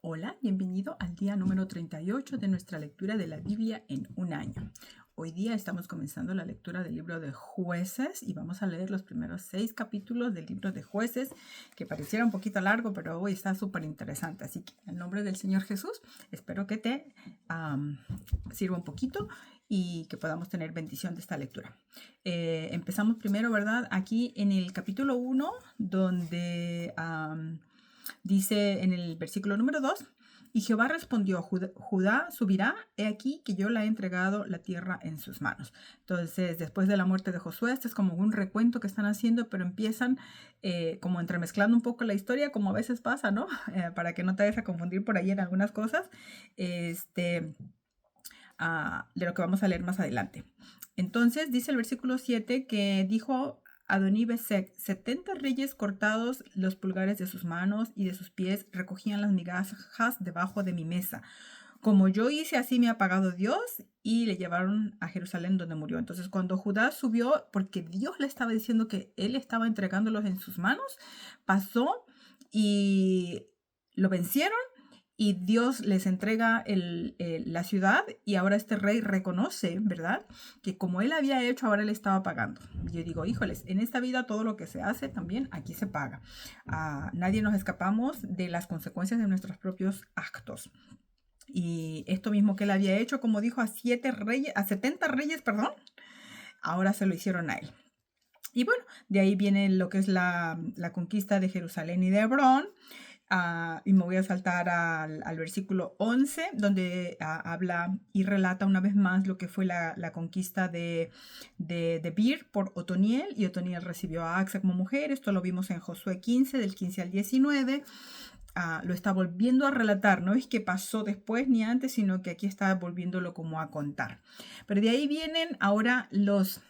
Hola, bienvenido al día número 38 de nuestra lectura de la Biblia en un año. Hoy día estamos comenzando la lectura del libro de Jueces y vamos a leer los primeros 6 capítulos del libro de Jueces, que pareciera un poquito largo, pero hoy está súper interesante. Así que en el nombre del Señor Jesús, espero que te sirva un poquito y que podamos tener bendición de esta lectura. Empezamos primero, ¿verdad? Aquí en el capítulo 1, donde dice en el versículo número 2, y Jehová respondió, Judá subirá, he aquí que yo le he entregado la tierra en sus manos. Entonces, después de la muerte de Josué, este es como un recuento que están haciendo, pero empiezan como entremezclando un poco la historia, como a veces pasa, ¿no? Para que no te vayas a confundir por ahí en algunas cosas, de lo que vamos a leer más adelante. Entonces, dice el versículo 7 que dijo Adonibesec, 70 reyes cortados los pulgares de sus manos y de sus pies recogían las migajas debajo de mi mesa. Como yo hice, así me ha pagado Dios, y le llevaron a Jerusalén donde murió. Entonces, cuando Judá subió, porque Dios le estaba diciendo que él estaba entregándolos en sus manos, pasó y lo vencieron. Y Dios les entrega la ciudad y ahora este rey reconoce, ¿verdad? Que como él había hecho, ahora él estaba pagando. Yo digo, híjoles, en esta vida todo lo que se hace también aquí se paga. Nadie nos escapamos de las consecuencias de nuestros propios actos. Y esto mismo que él había hecho, como dijo, a 70 reyes, perdón, ahora se lo hicieron a él. Y bueno, de ahí viene lo que es la conquista de Jerusalén y de Hebrón. Y me voy a saltar al versículo 11, donde habla y relata una vez más lo que fue la conquista de Bir por Otoniel, y Otoniel recibió a Axa como mujer. Esto lo vimos en Josué 15, del 15 al 19. Lo está volviendo a relatar, no es que pasó después ni antes, sino que aquí está volviéndolo como a contar. Pero de ahí vienen ahora los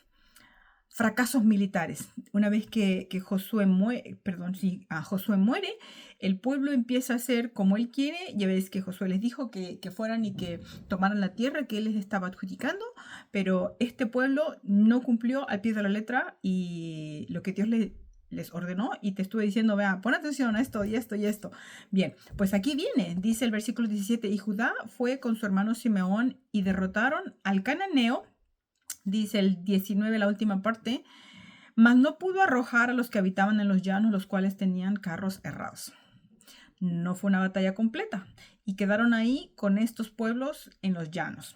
fracasos militares. Una vez que Josué muere, Josué muere, el pueblo empieza a hacer como él quiere. Ya ves que Josué les dijo que fueran y que tomaran la tierra que él les estaba adjudicando, pero este pueblo no cumplió al pie de la letra y lo que Dios les ordenó, y te estuve diciendo, vea, pon atención a esto y esto y esto. Bien, pues aquí viene, dice el versículo 17, y Judá fue con su hermano Simeón y derrotaron al cananeo. Dice el 19, la última parte, mas no pudo arrojar a los que habitaban en los llanos, los cuales tenían carros errados. No fue una batalla completa y quedaron ahí con estos pueblos en los llanos.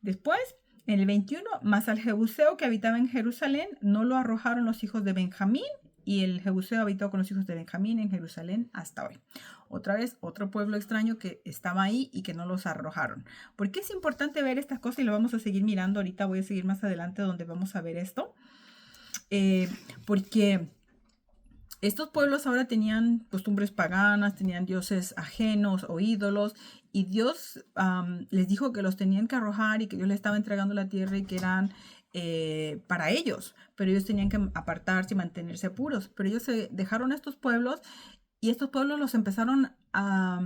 Después, en el 21, mas al jebuseo que habitaba en Jerusalén no lo arrojaron los hijos de Benjamín, y el jebuseo habitó con los hijos de Benjamín en Jerusalén hasta hoy. Otra vez, otro pueblo extraño que estaba ahí y que no los arrojaron. ¿Por qué es importante ver estas cosas? Y lo vamos a seguir mirando. Ahorita voy a seguir más adelante donde vamos a ver esto. Porque estos pueblos ahora tenían costumbres paganas, tenían dioses ajenos o ídolos, y Dios les dijo que los tenían que arrojar y que Dios les estaba entregando la tierra y que eran para ellos, pero ellos tenían que apartarse y mantenerse puros. Pero ellos se dejaron a estos pueblos, y estos pueblos los empezaron a,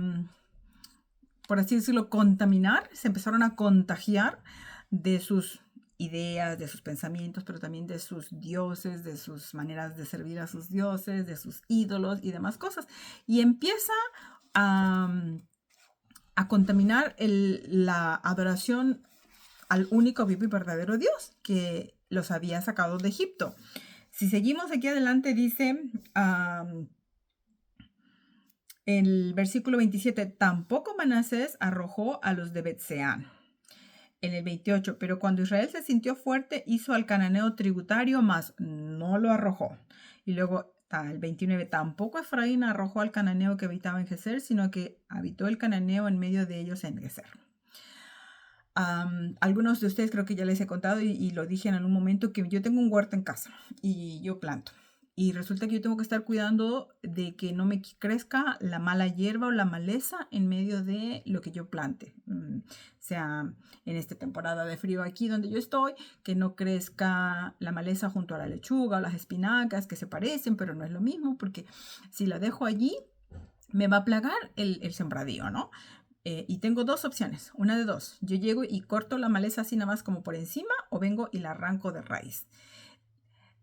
por así decirlo, contaminar, se empezaron a contagiar de sus ideas, de sus pensamientos, pero también de sus dioses, de sus maneras de servir a sus dioses, de sus ídolos y demás cosas. Y empieza a contaminar la adoración al único vivo y verdadero Dios que los había sacado de Egipto. Si seguimos aquí adelante, dice el versículo 27, tampoco Manasés arrojó a los de Bet-Seán. En el 28, pero cuando Israel se sintió fuerte, hizo al cananeo tributario, mas no lo arrojó. Y luego el 29, tampoco Efraín arrojó al cananeo que habitaba en Geser, sino que habitó el cananeo en medio de ellos en Geser. Algunos de ustedes creo que ya les he contado y lo dije en algún momento, que yo tengo un huerto en casa y yo planto. Y resulta que yo tengo que estar cuidando de que no me crezca la mala hierba o la maleza en medio de lo que yo plante. Sea en esta temporada de frío aquí donde yo estoy, que no crezca la maleza junto a la lechuga o las espinacas, que se parecen, pero no es lo mismo, porque si la dejo allí, me va a plagar el sembradío, ¿no? Y tengo dos opciones, una de dos. Yo llego y corto la maleza así nada más como por encima, o vengo y la arranco de raíz.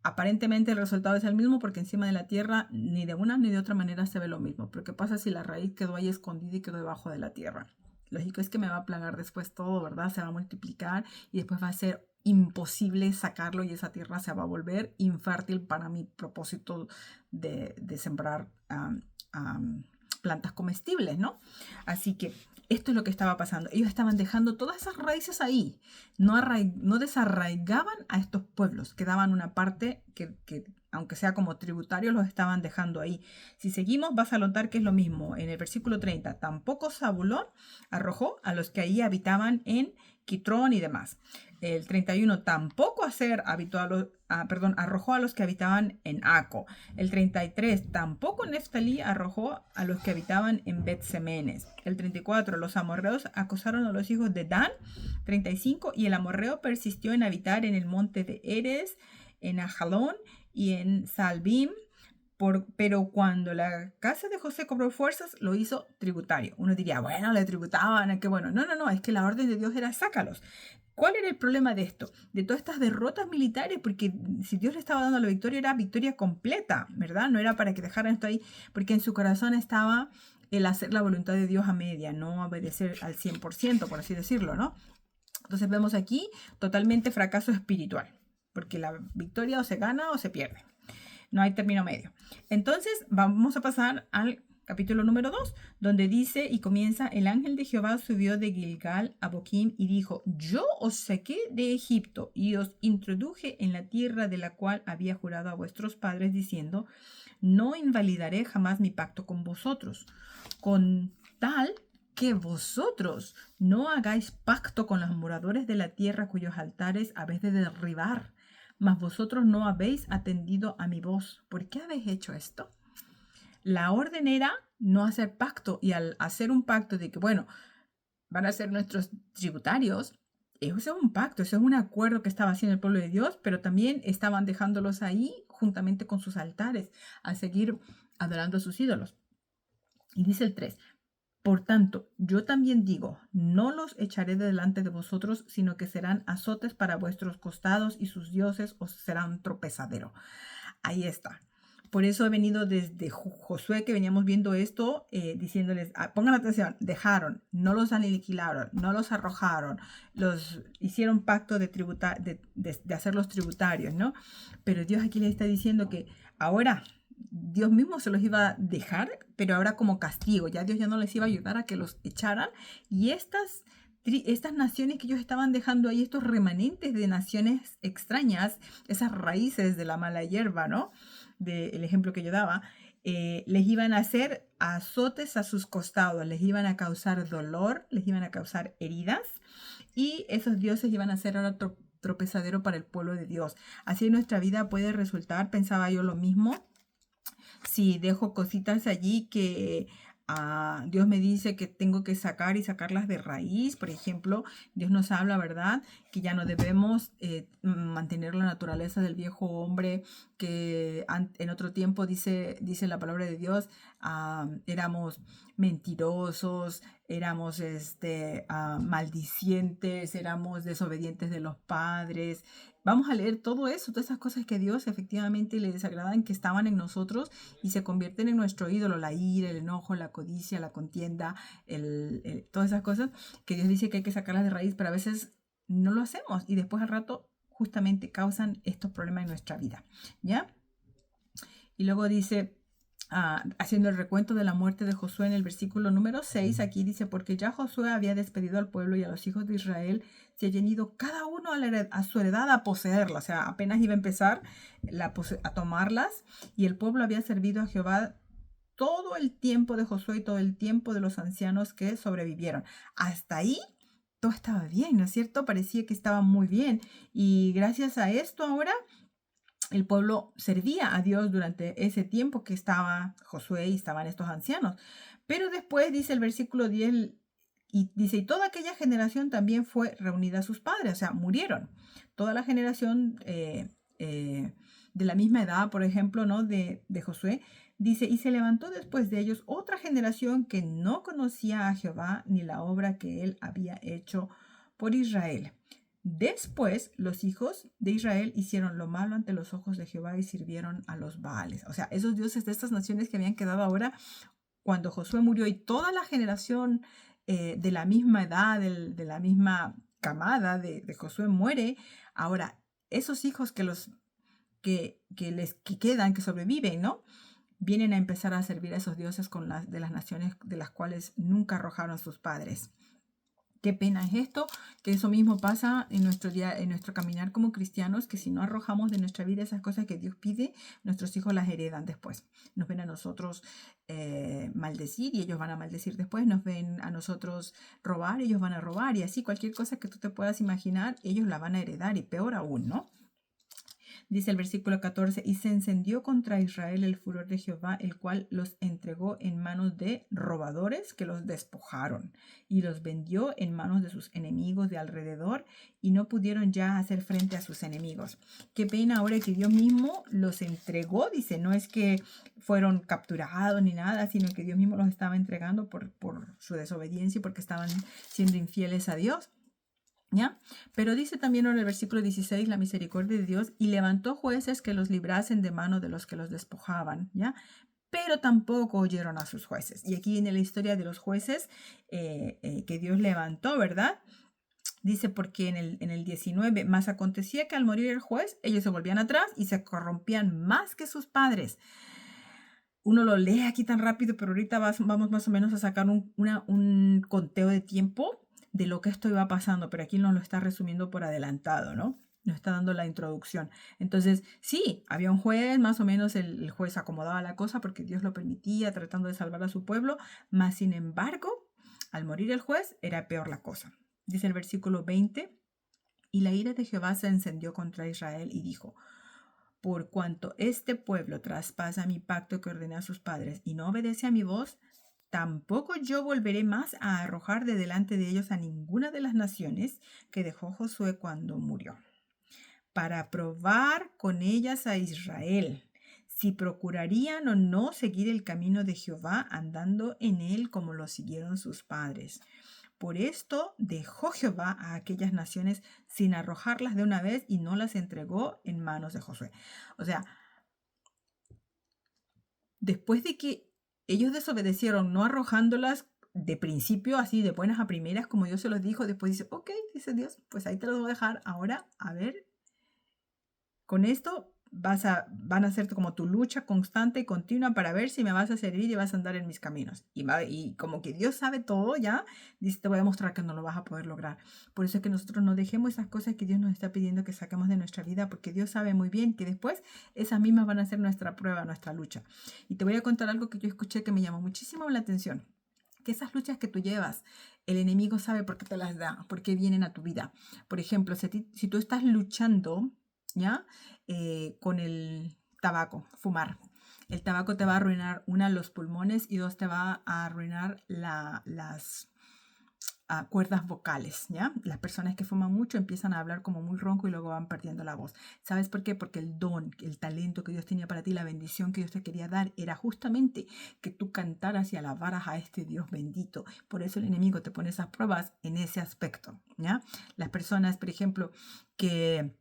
aparentemente el resultado es el mismo porque encima de la tierra ni de una ni de otra manera se ve lo mismo. Pero ¿qué pasa si la raíz quedó ahí escondida y quedó debajo de la tierra? Lógico es que me va a plagar después todo, ¿verdad? Se va a multiplicar y después va a ser imposible sacarlo y esa tierra se va a volver infértil para mi propósito de sembrar plantas comestibles, ¿no? Así que esto es lo que estaba pasando. Ellos estaban dejando todas esas raíces ahí. No desarraigaban a estos pueblos. Quedaban una parte que aunque sea como tributarios, los estaban dejando ahí. Si seguimos, vas a notar que es lo mismo. En el versículo 30, tampoco Zabulón arrojó a los que ahí habitaban en Quitrón y demás. El 31, tampoco arrojó a los que habitaban en Aco. El 33, tampoco Neftalí arrojó a los que habitaban en Bet-Semenes. El 34, los amorreos acosaron a los hijos de Dan. 35, y el amorreo persistió en habitar en el monte de Eres, en Ajalón y en Salbim. Pero cuando la casa de José cobró fuerzas, lo hizo tributario. Uno diría, bueno, le tributaban, qué bueno. No, es que la orden de Dios era sácalos. ¿Cuál era el problema de esto? De todas estas derrotas militares, porque si Dios le estaba dando la victoria, era victoria completa, ¿verdad? No era para que dejaran esto ahí, porque en su corazón estaba el hacer la voluntad de Dios a media, no obedecer al 100%, por así decirlo, ¿no? Entonces vemos aquí totalmente fracaso espiritual, porque la victoria o se gana o se pierde. No hay término medio. Entonces vamos a pasar al capítulo número 2, donde dice y comienza: el ángel de Jehová subió de Gilgal a Boquim y dijo: yo os saqué de Egipto y os introduje en la tierra de la cual había jurado a vuestros padres, diciendo: no invalidaré jamás mi pacto con vosotros, con tal que vosotros no hagáis pacto con los moradores de la tierra cuyos altares habéis de derribar. Mas vosotros no habéis atendido a mi voz. ¿Por qué habéis hecho esto? La orden era no hacer pacto, y al hacer un pacto de que, bueno, van a ser nuestros tributarios, eso es un pacto, eso es un acuerdo que estaba haciendo el pueblo de Dios, pero también estaban dejándolos ahí juntamente con sus altares a seguir adorando a sus ídolos. Y dice el 3, por tanto, yo también digo, no los echaré de delante de vosotros, sino que serán azotes para vuestros costados, y sus dioses os serán tropezadero. Ahí está. Por eso he venido desde Josué, que veníamos viendo esto, diciéndoles, pongan atención, dejaron, no los aniquilaron, no los arrojaron, los hicieron pacto de hacerlos tributarios, ¿no? Pero Dios aquí les está diciendo que ahora Dios mismo se los iba a dejar, pero ahora como castigo. Ya Dios ya no les iba a ayudar a que los echaran. Y estas naciones que ellos estaban dejando ahí, estos remanentes de naciones extrañas, esas raíces de la mala hierba, ¿no? Del ejemplo que yo daba, les iban a hacer azotes a sus costados, les iban a causar dolor, les iban a causar heridas, y esos dioses iban a ser ahora tropezadero para el pueblo de Dios. Así en nuestra vida puede resultar, pensaba yo lo mismo, si dejo cositas allí que Dios me dice que tengo que sacar y sacarlas de raíz. Por ejemplo, Dios nos habla, ¿verdad? Que ya no debemos mantener la naturaleza del viejo hombre, que en otro tiempo dice la palabra de Dios, éramos mentirosos, éramos maldicientes, éramos desobedientes de los padres. Vamos a leer todo eso, todas esas cosas que Dios efectivamente le desagradan, que estaban en nosotros y se convierten en nuestro ídolo: la ira, el enojo, la codicia, la contienda, todas esas cosas que Dios dice que hay que sacarlas de raíz, pero a veces no lo hacemos y después al rato justamente causan estos problemas en nuestra vida, ¿ya? Y luego dice, haciendo el recuento de la muerte de Josué en el versículo número 6, aquí dice: porque ya Josué había despedido al pueblo y a los hijos de Israel se habían ido cada uno a su heredad a poseerla. O sea, apenas iba a empezar a tomarlas, y el pueblo había servido a Jehová todo el tiempo de Josué y todo el tiempo de los ancianos que sobrevivieron. Hasta ahí todo estaba bien, ¿no es cierto? Parecía que estaba muy bien, y gracias a esto ahora el pueblo servía a Dios durante ese tiempo que estaba Josué y estaban estos ancianos. Pero después dice el versículo 10, y dice: y toda aquella generación también fue reunida a sus padres, o sea, murieron. Toda la generación de la misma edad, por ejemplo, ¿no? de Josué, dice: y se levantó después de ellos otra generación que no conocía a Jehová ni la obra que él había hecho por Israel. Después los hijos de Israel hicieron lo malo ante los ojos de Jehová y sirvieron a los Baales. O sea, esos dioses de estas naciones que habían quedado ahora cuando Josué murió y toda la generación de la misma edad, de la misma camada de Josué muere. Ahora, esos hijos que quedan, que sobreviven, ¿no? Vienen a empezar a servir a esos dioses de las naciones de las cuales nunca arrojaron sus padres. Qué pena es esto, que eso mismo pasa en nuestro caminar como cristianos, que si no arrojamos de nuestra vida esas cosas que Dios pide, nuestros hijos las heredan después. Nos ven a nosotros maldecir y ellos van a maldecir después. Nos ven a nosotros robar, ellos van a robar. Y así cualquier cosa que tú te puedas imaginar, ellos la van a heredar y peor aún, ¿no? Dice el versículo 14, y se encendió contra Israel el furor de Jehová, el cual los entregó en manos de robadores que los despojaron y los vendió en manos de sus enemigos de alrededor y no pudieron ya hacer frente a sus enemigos. Qué pena ahora que Dios mismo los entregó, dice, no es que fueron capturados ni nada, sino que Dios mismo los estaba entregando por su desobediencia y porque estaban siendo infieles a Dios. ¿Ya? Pero dice también en el versículo 16 la misericordia de Dios y levantó jueces que los librasen de mano de los que los despojaban, ¿ya? Pero tampoco oyeron a sus jueces. Y aquí viene la historia de los jueces que Dios levantó, ¿verdad? Dice porque en el 19, más acontecía que al morir el juez, ellos se volvían atrás y se corrompían más que sus padres. Uno lo lee aquí tan rápido, pero ahorita vamos más o menos a sacar un conteo de tiempo de lo que esto iba pasando, pero aquí nos lo está resumiendo por adelantado, ¿no? Nos está dando la introducción. Entonces, sí, había un juez, más o menos el juez acomodaba la cosa porque Dios lo permitía, tratando de salvar a su pueblo, mas sin embargo, al morir el juez, era peor la cosa. Dice el versículo 20, y la ira de Jehová se encendió contra Israel y dijo, por cuanto este pueblo traspasa mi pacto que ordené a sus padres y no obedece a mi voz, tampoco yo volveré más a arrojar de delante de ellos a ninguna de las naciones que dejó Josué cuando murió, para probar con ellas a Israel, si procurarían o no seguir el camino de Jehová, andando en él como lo siguieron sus padres. Por esto dejó Jehová a aquellas naciones sin arrojarlas de una vez y no las entregó en manos de Josué. O sea, después de que ellos desobedecieron, no arrojándolas de principio, así de buenas a primeras, como Dios se los dijo, después dice, ok, dice Dios, pues ahí te lo voy a dejar. Ahora, a ver, con esto van a ser como tu lucha constante y continua para ver si me vas a servir y vas a andar en mis caminos. Y como que Dios sabe todo ya, dice, te voy a mostrar que no lo vas a poder lograr. Por eso es que nosotros no dejemos esas cosas que Dios nos está pidiendo que saquemos de nuestra vida, porque Dios sabe muy bien que después esas mismas van a ser nuestra prueba, nuestra lucha. Y te voy a contar algo que yo escuché que me llamó muchísimo la atención. Que esas luchas que tú llevas, el enemigo sabe por qué te las da, por qué vienen a tu vida. Por ejemplo, si tú estás luchando, ¿ya? Con el tabaco, fumar. El tabaco te va a arruinar, una, los pulmones y dos, te va a arruinar las cuerdas vocales, ¿ya? Las personas que fuman mucho empiezan a hablar como muy ronco y luego van perdiendo la voz. ¿Sabes por qué? Porque el don, el talento que Dios tenía para ti, la bendición que Dios te quería dar, era justamente que tú cantaras y alabaras a este Dios bendito. Por eso el enemigo te pone esas pruebas en ese aspecto, ¿ya? Las personas, por ejemplo, que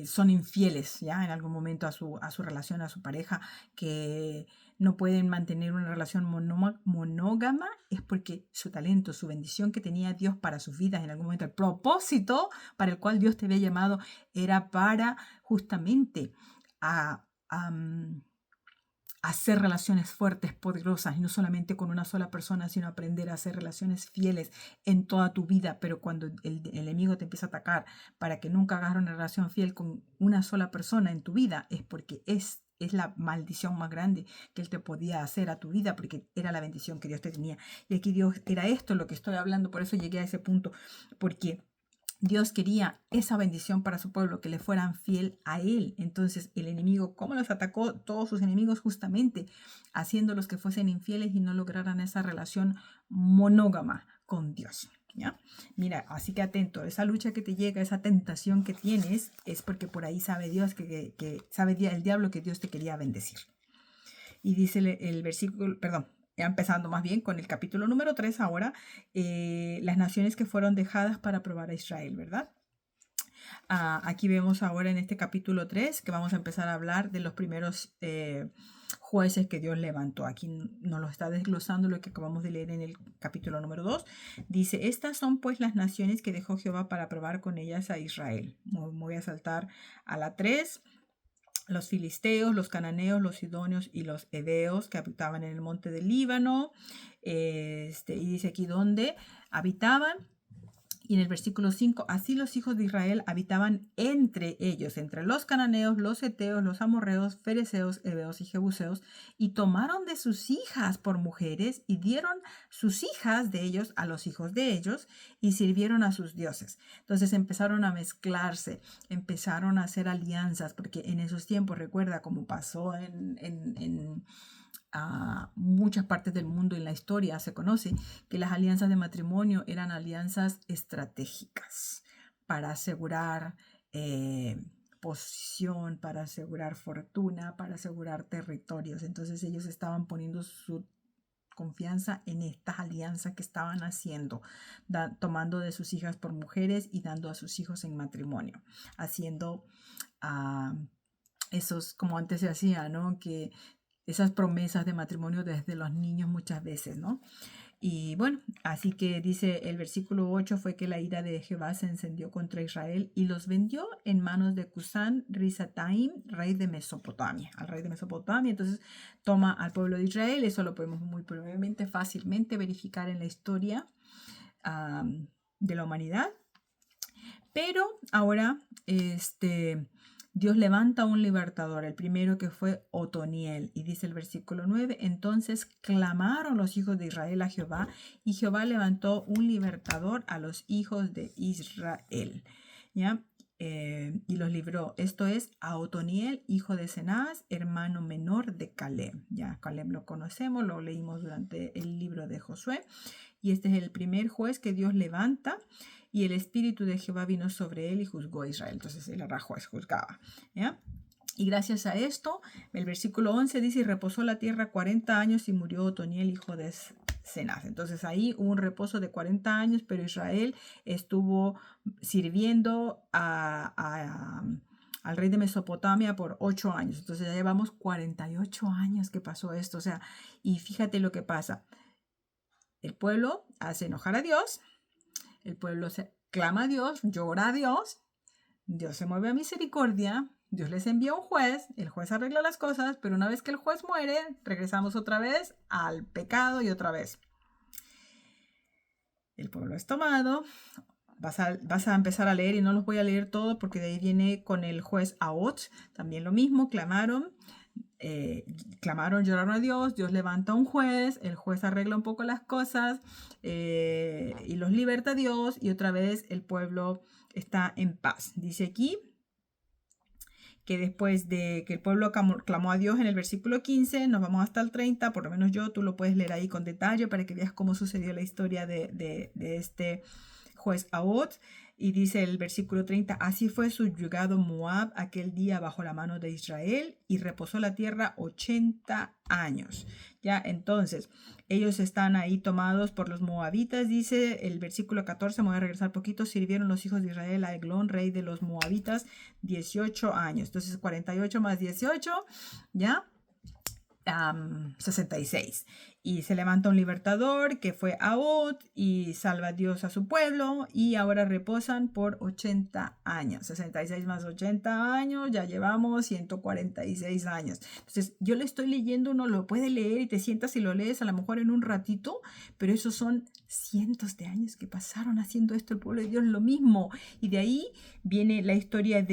son infieles, ¿ya? En algún momento a su relación, a su pareja, que no pueden mantener una relación monógama, es porque su talento, su bendición que tenía Dios para sus vidas en algún momento, el propósito para el cual Dios te había llamado, era para justamente hacer relaciones fuertes, poderosas, y no solamente con una sola persona, sino aprender a hacer relaciones fieles en toda tu vida. Pero cuando el enemigo te empieza a atacar para que nunca hagas una relación fiel con una sola persona en tu vida, es porque es la maldición más grande que él te podía hacer a tu vida, porque era la bendición que Dios te tenía. Y aquí Dios, era esto lo que estoy hablando, por eso llegué a ese punto, porque Dios quería esa bendición para su pueblo, que le fueran fiel a él. Entonces el enemigo, ¿cómo los atacó? Todos sus enemigos justamente haciéndolos que fuesen infieles y no lograran esa relación monógama con Dios, ¿ya? Mira, así que atento, esa lucha que te llega, esa tentación que tienes, es porque por ahí sabe Dios, que sabe el diablo que Dios te quería bendecir. Y dice el versículo, perdón, empezando más bien con el capítulo número 3 ahora, las naciones que fueron dejadas para probar a Israel, ¿verdad? Aquí vemos ahora en este capítulo 3 que vamos a empezar a hablar de los primeros jueces que Dios levantó. Aquí nos lo está desglosando lo que acabamos de leer en el capítulo número 2. Dice, estas son pues las naciones que dejó Jehová para probar con ellas a Israel. Voy a saltar a la 3. Los filisteos, los cananeos, los sidonios y los heveos que habitaban en el monte del Líbano. Y dice aquí dónde habitaban. Y en el versículo 5, así los hijos de Israel habitaban entre ellos, entre los cananeos, los heteos, los amorreos, fereceos, heveos y jebuseos, y tomaron de sus hijas por mujeres y dieron sus hijas de ellos a los hijos de ellos y sirvieron a sus dioses. Entonces empezaron a mezclarse, empezaron a hacer alianzas, porque en esos tiempos, recuerda como pasó en muchas partes del mundo en la historia, se conoce que las alianzas de matrimonio eran alianzas estratégicas para asegurar posición, para asegurar fortuna, para asegurar territorios. Entonces ellos estaban poniendo su confianza en estas alianzas que estaban haciendo, tomando de sus hijas por mujeres y dando a sus hijos en matrimonio, haciendo esos, como antes se hacía, ¿no? Que esas promesas de matrimonio desde los niños muchas veces, ¿no? Y bueno, así que dice el versículo 8 fue que la ira de Jehová se encendió contra Israel y los vendió en manos de Cusán Risataim, rey de Mesopotamia, al rey de Mesopotamia. Entonces toma al pueblo de Israel, eso lo podemos muy probablemente fácilmente verificar en la historia de la humanidad. Pero ahora, Dios levanta un libertador, el primero que fue Otoniel, y dice el versículo 9, entonces clamaron los hijos de Israel a Jehová, y Jehová levantó un libertador a los hijos de Israel, ¿ya? Y los libró, esto es a Otoniel, hijo de Cenaz, hermano menor de Caleb. Ya Caleb lo conocemos, lo leímos durante el libro de Josué, y este es el primer juez que Dios levanta. Y el espíritu de Jehová vino sobre él y juzgó a Israel. Entonces él era juez, juzgaba, ¿ya? Y gracias a esto, el versículo 11 dice, y reposó la tierra 40 años y murió Otoniel, hijo de Cenaz. Entonces ahí hubo un reposo de 40 años, pero Israel estuvo sirviendo al rey de Mesopotamia por 8 años. Entonces ya llevamos 48 años que pasó esto. O sea, y fíjate lo que pasa. El pueblo hace enojar a Dios. El pueblo se clama a Dios, llora a Dios, Dios se mueve a misericordia, Dios les envía un juez, el juez arregla las cosas, pero una vez que el juez muere, regresamos otra vez al pecado y otra vez. El pueblo es tomado, vas a empezar a leer y no los voy a leer todo porque de ahí viene con el juez Ahot, también lo mismo, clamaron, lloraron a Dios, Dios levanta un juez, el juez arregla un poco las cosas y los liberta a Dios y otra vez el pueblo está en paz. Dice aquí que después de que el pueblo clamó a Dios en el versículo 15, nos vamos hasta el 30, por lo menos tú lo puedes leer ahí con detalle para que veas cómo sucedió la historia de este juez Ahot. Y dice el versículo 30, así fue subyugado Moab aquel día bajo la mano de Israel y reposó la tierra 80 años. Ya, entonces, ellos están ahí tomados por los moabitas, dice el versículo 14, me voy a regresar poquito, sirvieron los hijos de Israel a Eglón, rey de los moabitas, 18 años. Entonces, 48 más 18, ¿ya? 66. Y se levanta un libertador que fue Ahot y salva a Dios a su pueblo y ahora reposan por 80 años. 66 más 80 años, ya llevamos 146 años. Entonces yo lo estoy leyendo, uno lo puede leer y te sientas y lo lees a lo mejor en un ratito, pero esos son cientos de años que pasaron haciendo esto el pueblo de Dios, lo mismo. Y de ahí viene la historia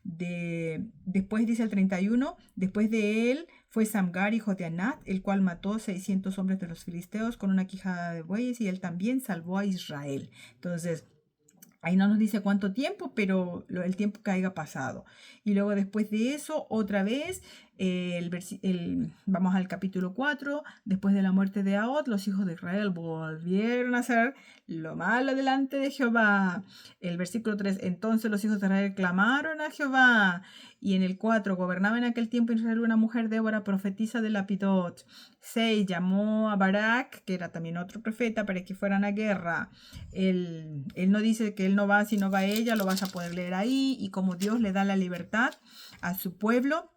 después dice el 31, después de él fue Samgar, hijo de Anat, el cual mató 600 hombres de los filisteos con una quijada de bueyes y él también salvó a Israel. Entonces, ahí no nos dice cuánto tiempo, pero el tiempo que haya pasado. Y luego después de eso, otra vez, Vamos al capítulo 4. Después de la muerte de Ahod, los hijos de Israel volvieron a hacer lo malo delante de Jehová. El versículo 3. Entonces los hijos de Israel clamaron a Jehová. Y en el 4. Gobernaba en aquel tiempo Israel una mujer, Débora, profetisa de Lapidot. 6. Llamó a Barak, que era también otro profeta, para que fueran a guerra. Él no dice que él no va, si no va ella, lo vas a poder leer ahí. Y como Dios le da la libertad a su pueblo,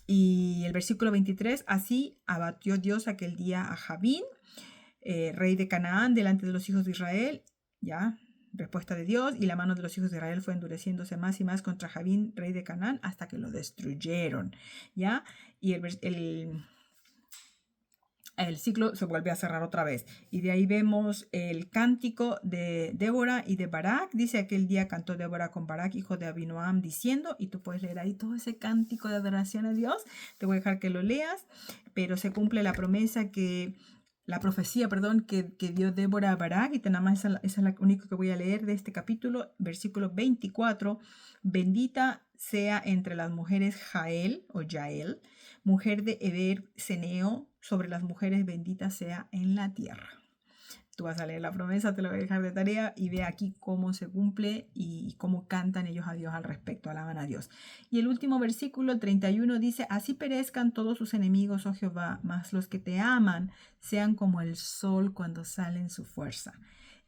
y el versículo 23, así abatió Dios aquel día a Jabín, rey de Canaán, delante de los hijos de Israel, ya, respuesta de Dios, y la mano de los hijos de Israel fue endureciéndose más y más contra Jabín, rey de Canaán, hasta que lo destruyeron, ya, y el ciclo se vuelve a cerrar otra vez. Y de ahí vemos el cántico de Débora y de Barak. Dice, aquel día cantó Débora con Barak, hijo de Abinoam, diciendo, y tú puedes leer ahí todo ese cántico de adoración a Dios. Te voy a dejar que lo leas, pero se cumple la profecía, que dio Débora a Barak, y nada más esa es la única que voy a leer de este capítulo, versículo 24. Bendita sea entre las mujeres Jael o Yael, mujer de Eber Ceneo, sobre las mujeres bendita sea en la tierra. Tú vas a leer la promesa, te lo voy a dejar de tarea, y ve aquí cómo se cumple y cómo cantan ellos a Dios al respecto, alaban a Dios. Y el último versículo, 31, dice, así perezcan todos sus enemigos, oh Jehová, mas los que te aman sean como el sol cuando sale en su fuerza.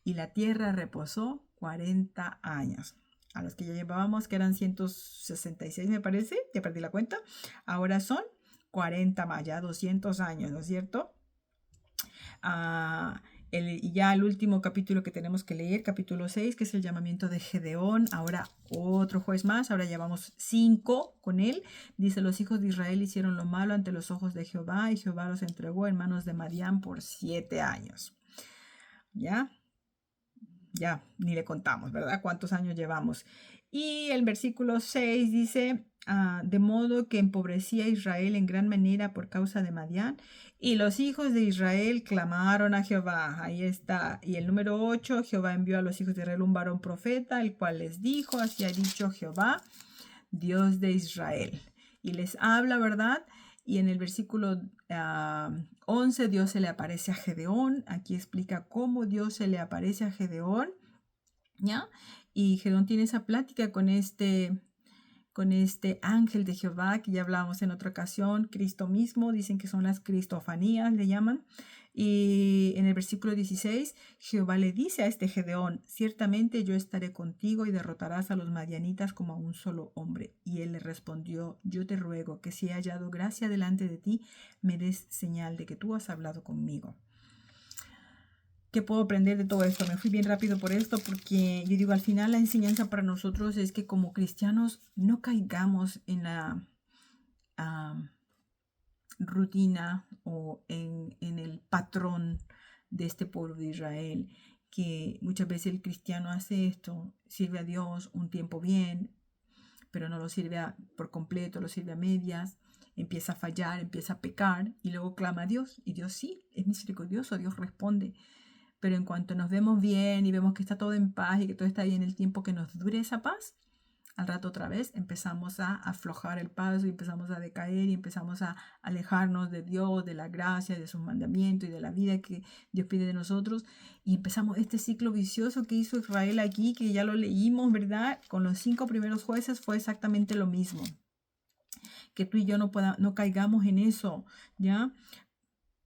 Y la tierra reposó 40 años. A los que ya llevábamos, que eran 166, me parece, ya perdí la cuenta, ahora son 40 más, ya 200 años, ¿no es cierto? Ya el último capítulo que tenemos que leer, capítulo 6, que es el llamamiento de Gedeón. Ahora otro juez más, ahora llevamos 5 con él. Dice, los hijos de Israel hicieron lo malo ante los ojos de Jehová, y Jehová los entregó en manos de Madián por 7 años. ¿Ya? Ya, ni le contamos, ¿verdad? ¿Cuántos años llevamos? Y el versículo 6 dice, de modo que empobrecía a Israel en gran manera por causa de Madián, y los hijos de Israel clamaron a Jehová. Ahí está. Y el número 8, Jehová envió a los hijos de Israel un varón profeta, el cual les dijo, así ha dicho Jehová, Dios de Israel. Y les habla, ¿verdad? Y en el versículo 11, Dios se le aparece a Gedeón. Aquí explica cómo Dios se le aparece a Gedeón, ¿ya? Y Gedeón tiene esa plática con este ángel de Jehová, que ya hablábamos en otra ocasión, Cristo mismo, dicen que son las cristofanías, le llaman. Y en el versículo 16, Jehová le dice a este Gedeón, ciertamente yo estaré contigo y derrotarás a los madianitas como a un solo hombre. Y él le respondió, yo te ruego que si he hallado gracia delante de ti, me des señal de que tú has hablado conmigo. ¿Qué puedo aprender de todo esto? Me fui bien rápido por esto, porque yo digo, al final la enseñanza para nosotros es que como cristianos no caigamos en la rutina o en el patrón de este pueblo de Israel, que muchas veces el cristiano hace esto, sirve a Dios un tiempo bien, pero no lo sirve por completo, lo sirve a medias, empieza a fallar, empieza a pecar, y luego clama a Dios, y Dios sí, es misericordioso, Dios responde. Pero en cuanto nos vemos bien y vemos que está todo en paz y que todo está ahí en el tiempo que nos dure esa paz, al rato otra vez empezamos a aflojar el paso y empezamos a decaer y empezamos a alejarnos de Dios, de la gracia, de sus mandamientos y de la vida que Dios pide de nosotros. Y empezamos este ciclo vicioso que hizo Israel aquí, que ya lo leímos, ¿verdad? Con los 5 primeros jueces fue exactamente lo mismo. Que tú y yo no caigamos en eso, ¿ya?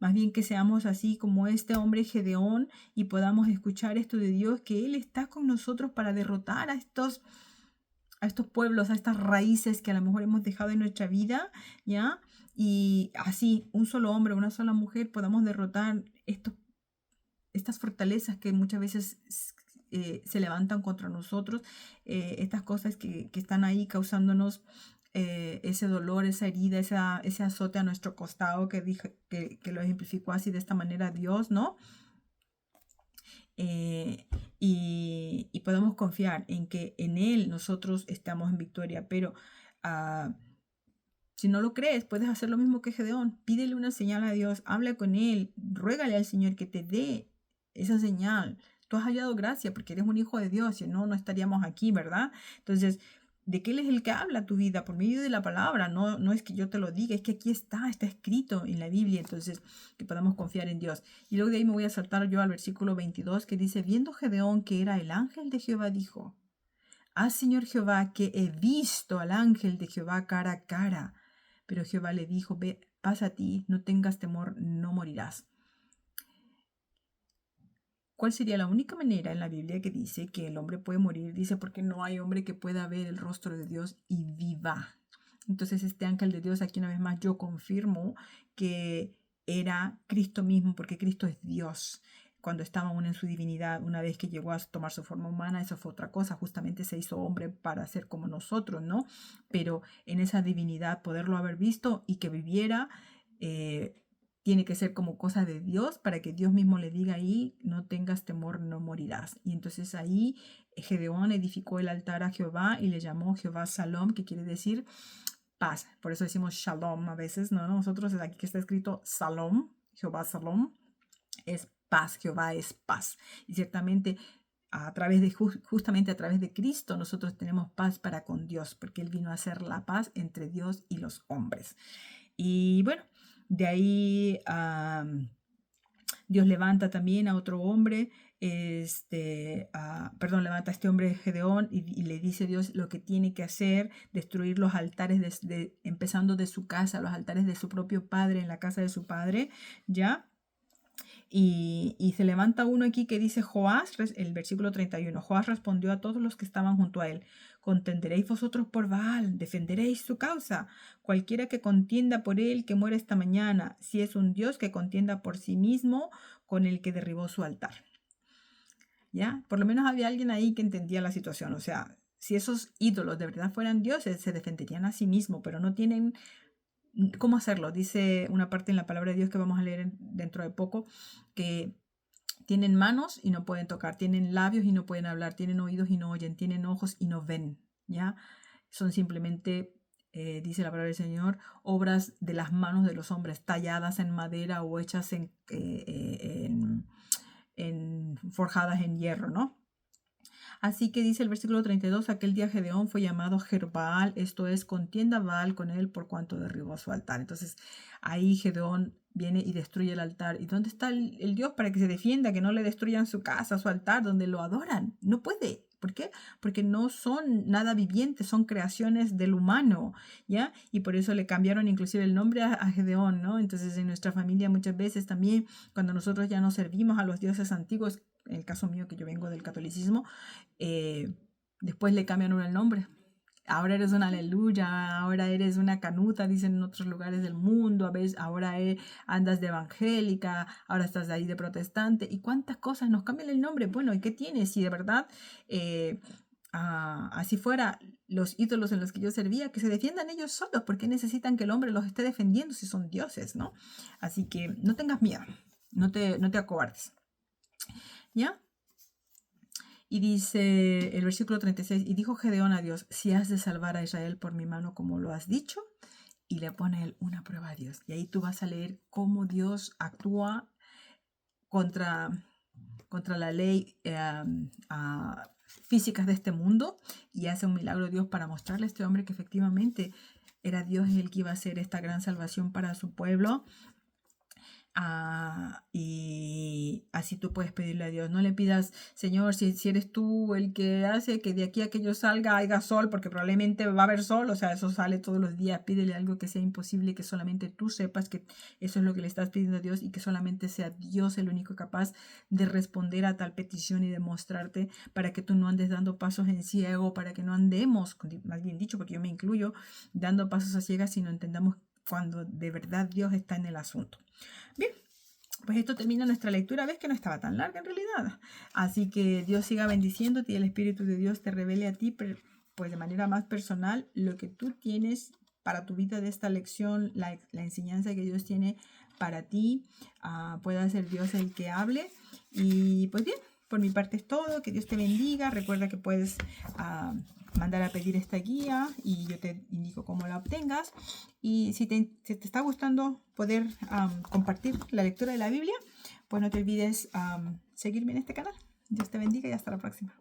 Más bien que seamos así como este hombre Gedeón y podamos escuchar esto de Dios, que Él está con nosotros para derrotar a estos pueblos, a estas raíces que a lo mejor hemos dejado en nuestra vida, ¿ya? Y así, un solo hombre, una sola mujer, podamos derrotar estas fortalezas que muchas veces se levantan contra nosotros, estas cosas que están ahí causándonos ese dolor, esa herida, ese azote a nuestro costado, que lo ejemplificó así de esta manera Dios, ¿no? Y podemos confiar en que en Él nosotros estamos en victoria, pero si no lo crees, puedes hacer lo mismo que Gedeón, pídele una señal a Dios, habla con Él, ruégale al Señor que te dé esa señal. Tú has hallado gracia porque eres un hijo de Dios, si no, no estaríamos aquí, ¿verdad? Entonces, de que Él es el que habla tu vida por medio de la palabra. No es que yo te lo diga, es que aquí está escrito en la Biblia, entonces que podamos confiar en Dios. Y luego de ahí me voy a saltar yo al versículo 22 que dice, viendo Gedeón que era el ángel de Jehová, dijo, ah, Señor Jehová, que he visto al ángel de Jehová cara a cara. Pero Jehová le dijo, ve, pasa a ti, no tengas temor, no morirás. ¿Cuál sería la única manera en la Biblia que dice que el hombre puede morir? Dice, porque no hay hombre que pueda ver el rostro de Dios y viva. Entonces este ángel de Dios, aquí una vez más yo confirmo que era Cristo mismo, porque Cristo es Dios. Cuando estaba aún en su divinidad, una vez que llegó a tomar su forma humana, eso fue otra cosa, justamente se hizo hombre para ser como nosotros, ¿no? Pero en esa divinidad, poderlo haber visto y que viviera, tiene que ser como cosa de Dios para que Dios mismo le diga ahí, no tengas temor, no morirás. Y entonces ahí Gedeón edificó el altar a Jehová y le llamó Jehová Salom, que quiere decir paz. Por eso decimos Shalom a veces, ¿no? Nosotros aquí que está escrito Salom, Jehová Salom, es paz, Jehová es paz. Y ciertamente a través de justamente a través de Cristo nosotros tenemos paz para con Dios, porque Él vino a hacer la paz entre Dios y los hombres. Y bueno, de ahí Dios levanta también a otro hombre, levanta a este hombre Gedeón y le dice Dios lo que tiene que hacer, destruir los altares, empezando de su casa, los altares de su propio padre, en la casa de su padre, ¿ya? Y se levanta uno aquí que dice Joás, el versículo 31. Joás respondió a todos los que estaban junto a él, ¿contenderéis vosotros por Baal? ¿Defenderéis su causa? Cualquiera que contienda por él, que muera esta mañana, si es un Dios que contienda por sí mismo con el que derribó su altar. ¿Ya? Por lo menos había alguien ahí que entendía la situación. O sea, si esos ídolos de verdad fueran dioses, se defenderían a sí mismos, pero no tienen cómo hacerlo. Dice una parte en la palabra de Dios que vamos a leer dentro de poco, que tienen manos y no pueden tocar, tienen labios y no pueden hablar, tienen oídos y no oyen, tienen ojos y no ven, ¿ya? Son simplemente, dice la palabra del Señor, obras de las manos de los hombres, talladas en madera o hechas forjadas en hierro, ¿no? Así que dice el versículo 32, aquel día Gedeón fue llamado Jerbaal, esto es, contienda Baal con él por cuanto derribó su altar. Entonces ahí Gedeón viene y destruye el altar. ¿Y dónde está el Dios para que se defienda, que no le destruyan su casa, su altar, donde lo adoran? No puede. ¿Por qué? Porque no son nada vivientes, son creaciones del humano, ¿ya? Y por eso le cambiaron inclusive el nombre a Gedeón, ¿no? Entonces en nuestra familia muchas veces también, cuando nosotros ya no servimos a los dioses antiguos, en el caso mío que yo vengo del catolicismo, después le cambian uno el nombre. Ahora eres una aleluya, ahora eres una canuta, dicen en otros lugares del mundo, a veces ahora andas de evangélica, ahora estás de ahí de protestante, y cuántas cosas nos cambian el nombre. Bueno, ¿y qué tienes? Si de verdad así fuera, los ídolos en los que yo servía, que se defiendan ellos solos, porque necesitan que el hombre los esté defendiendo si son dioses, ¿no? Así que no tengas miedo, no te acobardes. ¿Ya? Y dice el versículo 36, y dijo Gedeón a Dios, si has de salvar a Israel por mi mano como lo has dicho, y le pone él una prueba a Dios. Y ahí tú vas a leer cómo Dios actúa contra la ley físicas de este mundo y hace un milagro Dios para mostrarle a este hombre que efectivamente era Dios el que iba a hacer esta gran salvación para su pueblo. Y así tú puedes pedirle a Dios. No le pidas, Señor, si eres tú el que hace que de aquí a que yo salga haya sol, porque probablemente va a haber sol, o sea, eso sale todos los días. Pídele algo que sea imposible, que solamente tú sepas que eso es lo que le estás pidiendo a Dios y que solamente sea Dios el único capaz de responder a tal petición y de mostrarte, para que tú no andes dando pasos en ciego, para que no andemos, más bien dicho, porque yo me incluyo, dando pasos a ciegas, sino entendamos cuando de verdad Dios está en el asunto. Bien, pues esto termina nuestra lectura. Ves que no estaba tan larga en realidad. Así que Dios siga bendiciéndote y el Espíritu de Dios te revele a ti, pues de manera más personal, lo que tú tienes para tu vida de esta lección, la enseñanza que Dios tiene para ti. Pueda ser Dios el que hable. Y pues bien, por mi parte es todo. Que Dios te bendiga. Recuerda que puedes mandar a pedir esta guía y yo te indico cómo la obtengas. Y si te está gustando poder compartir la lectura de la Biblia, pues no te olvides seguirme en este canal. Dios te bendiga y hasta la próxima.